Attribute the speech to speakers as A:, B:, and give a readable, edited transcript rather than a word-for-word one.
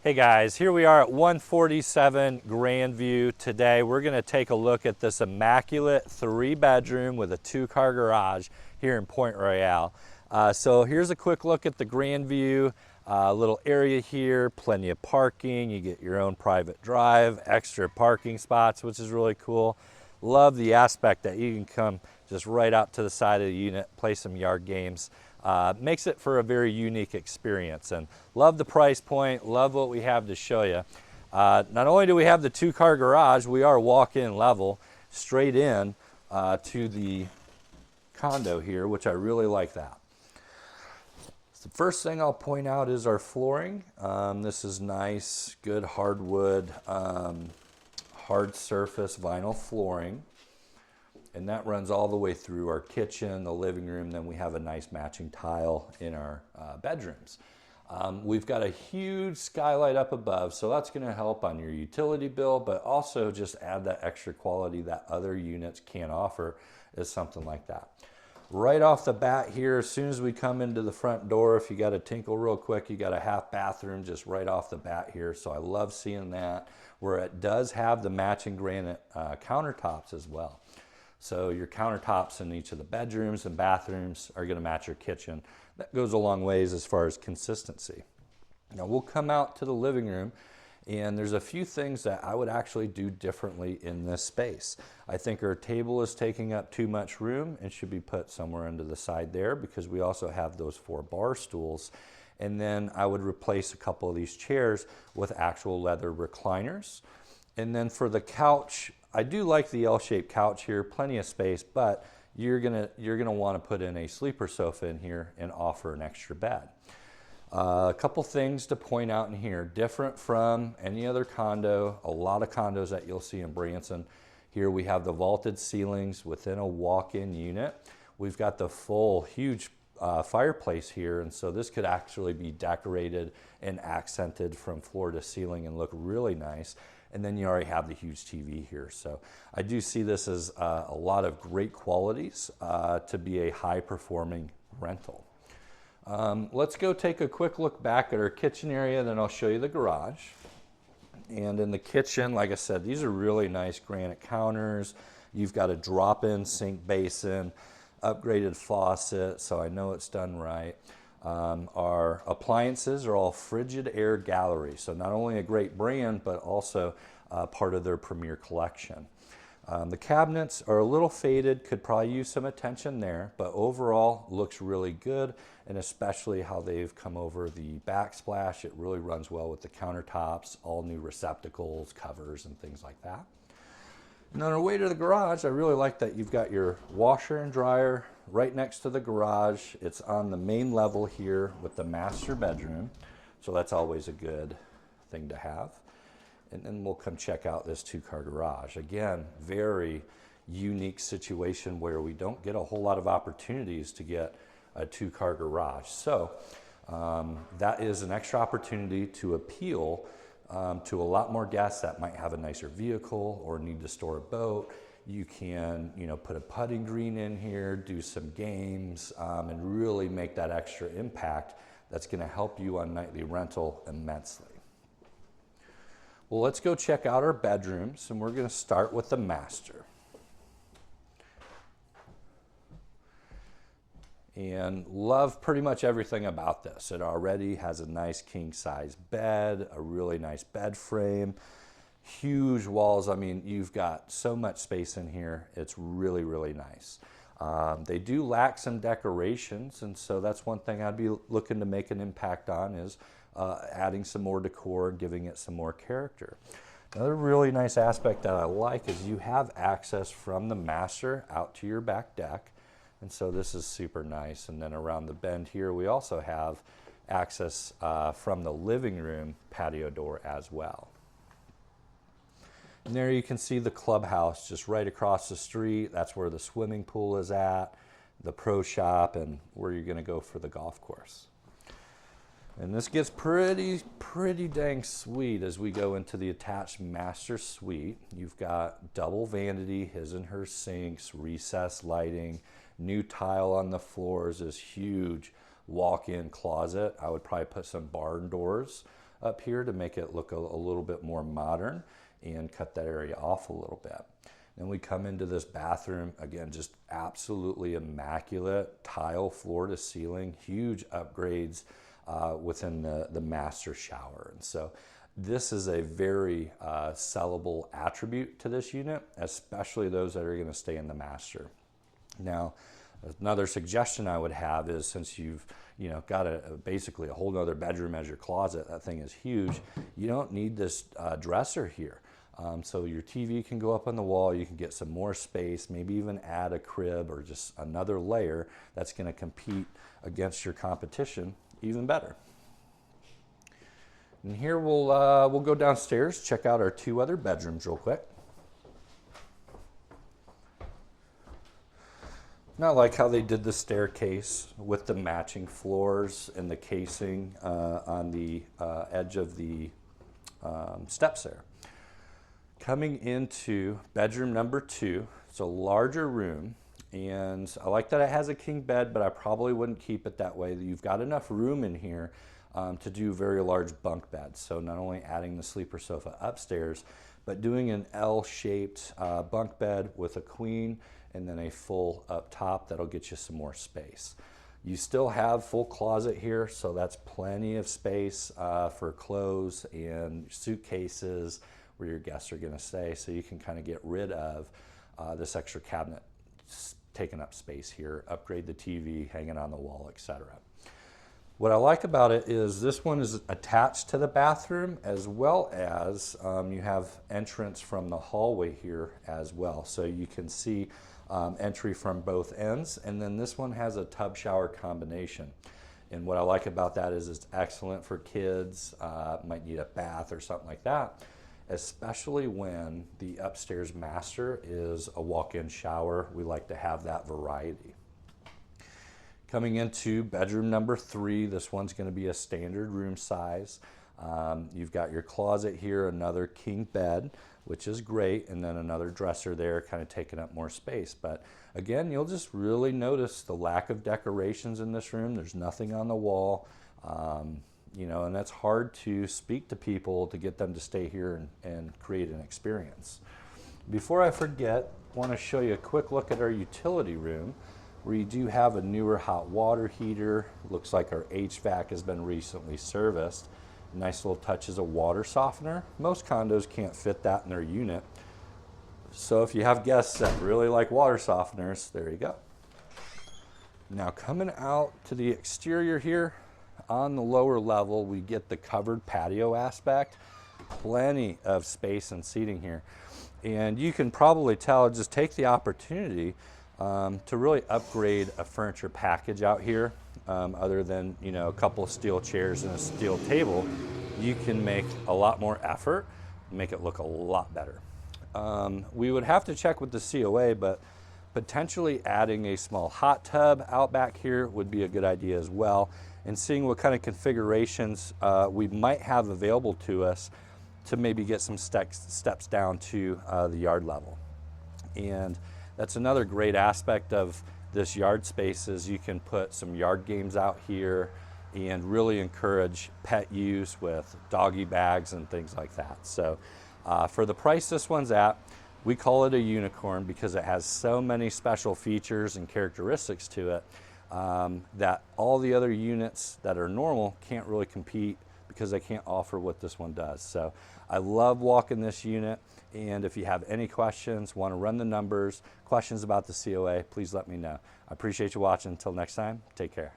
A: Hey guys, here we are at 147 Grandview. Today we're going to take a look at this immaculate 3-bedroom with a 2-car garage here in Pointe Royale. So here's a quick look at the Grandview. Little area here, plenty of parking. You get your own private drive, extra parking spots, which is really cool. Love the aspect that you can come just right out to the side of the unit, play some yard games. Makes it for a very unique experience, and love the price point, love what we have to show you. Not only do we have the 2-car garage, we are walk-in level straight in to the condo here, which I really like that. So the first thing I'll point out is our flooring. This is nice, good hardwood, hard surface vinyl flooring. And that runs all the way through our kitchen, the living room. Then we have a nice matching tile in our bedrooms. We've got a huge skylight up above, so that's going to help on your utility bill, but also just add that extra quality that other units can't offer is something like that. Right off the bat here, as soon as we come into the front door, if you got to tinkle real quick, you got a half bathroom just right off the bat here. So I love seeing that, where it does have the matching granite countertops as well. So your countertops in each of the bedrooms and bathrooms are going to match your kitchen. That goes a long ways as far as consistency. Now we'll come out to the living room, and there's a few things that I would actually do differently in this space. I think our table is taking up too much room and should be put somewhere into the side there, because we also have those 4 bar stools. And then I would replace a couple of these chairs with actual leather recliners. And then for the couch, I do like the L-shaped couch here, plenty of space, but you're gonna want to put in a sleeper sofa in here and offer an extra bed. A couple things to point out in here, different from any other condo, a lot of condos that you'll see in Branson. Here we have the vaulted ceilings within a walk-in unit. We've got the full huge fireplace here, and so this could actually be decorated and accented from floor to ceiling and look really nice. And then you already have the huge TV here. So I do see this as a lot of great qualities to be a high-performing rental. Let's go take a quick look back at our kitchen area, then I'll show you the garage. And in the kitchen, like I said, these are really nice granite counters. You've got a drop-in sink basin, upgraded faucet, so I know it's done right. Our appliances are all Frigidaire Gallery, so not only a great brand, but also part of their premier collection. The cabinets are a little faded, could probably use some attention there, but overall looks really good, and especially how they've come over the backsplash. It really runs well with the countertops, all new receptacles, covers, and things like that. And on our way to the garage, I really like that you've got your washer and dryer right next to the garage. It's on the main level here with the master bedroom, so that's always a good thing to have. And then we'll come check out this 2-car garage. Again, very unique situation where we don't get a whole lot of opportunities to get a 2-car garage. So that is an extra opportunity to appeal to a lot more guests that might have a nicer vehicle or need to store a boat. You can, put a putting green in here, do some games, and really make that extra impact that's going to help you on nightly rental immensely. Well, let's go check out our bedrooms, and we're going to start with the master. And love pretty much everything about this. It already has a nice king-size bed, a really nice bed frame, huge walls. I mean, you've got so much space in here. It's really, really nice. They do lack some decorations, and so that's one thing I'd be looking to make an impact on is adding some more decor and giving it some more character. Another really nice aspect that I like is you have access from the master out to your back deck. And so this is super nice. And then around the bend here, we also have access from the living room patio door as well. And there you can see the clubhouse just right across the street. That's where the swimming pool is at, the pro shop, and where you're gonna go for the golf course. And this gets pretty dang sweet as we go into the attached master suite. You've got double vanity, his and her sinks, recessed lighting, new tile on the floors, this huge walk-in closet. I would probably put some barn doors up here to make it look a little bit more modern and cut that area off a little bit. Then we come into this bathroom, again, just absolutely immaculate, tile floor to ceiling, huge upgrades within the master shower. And so this is a very sellable attribute to this unit, especially those that are going to stay in the master. Now, another suggestion I would have is, since you've got basically a whole nother bedroom as your closet, that thing is huge, you don't need this dresser here. So your TV can go up on the wall, you can get some more space, maybe even add a crib or just another layer that's going to compete against your competition even better. And here we'll go downstairs, check out our 2 other bedrooms real quick. And I like how they did the staircase with the matching floors and the casing on the edge of the steps there. Coming into bedroom number 2, it's a larger room, and I like that it has a king bed, but I probably wouldn't keep it that way. You've got enough room in here to do very large bunk beds. So not only adding the sleeper sofa upstairs, but doing an L-shaped bunk bed with a queen and then a full up top that'll get you some more space. You still have full closet here, so that's plenty of space for clothes and suitcases where your guests are going to stay, so you can kind of get rid of this extra cabinet taking up space here, upgrade the TV, hanging on the wall, etc. What I like about it is this one is attached to the bathroom, as well as you have entrance from the hallway here as well, so you can see entry from both ends. And then this one has a tub shower combination, and what I like about that is it's excellent for kids, might need a bath or something like that, especially when the upstairs master is a walk-in shower. We like to have that variety. Coming into bedroom number 3, this one's going to be a standard room size. You've got your closet here, another king bed, which is great, and then another dresser there, kind of taking up more space. But again, you'll just really notice the lack of decorations in this room. There's nothing on the wall. And that's hard to speak to people to get them to stay here and create an experience. Before I forget, I want to show you a quick look at our utility room, where you do have a newer hot water heater. Looks like our HVAC has been recently serviced. Nice little touches of water softener. Most condos can't fit that in their unit. So if you have guests that really like water softeners, there you go. Now coming out to the exterior here, on the lower level, we get the covered patio aspect. Plenty of space and seating here. And you can probably tell, just take the opportunity to really upgrade a furniture package out here. Other than a couple of steel chairs and a steel table, you can make a lot more effort, make it look a lot better. We would have to check with the COA, but potentially adding a small hot tub out back here would be a good idea as well, and seeing what kind of configurations we might have available to us to maybe get some steps down to the yard level. And that's another great aspect of this yard space, is you can put some yard games out here and really encourage pet use with doggy bags and things like that. So for the price this one's at, we call it a unicorn because it has so many special features and characteristics to it that all the other units that are normal can't really compete, because they can't offer what this one does. So I love walking this unit, and if you have any questions, want to run the numbers, questions about the COA, please let me know. I appreciate you watching. Until next time, take care.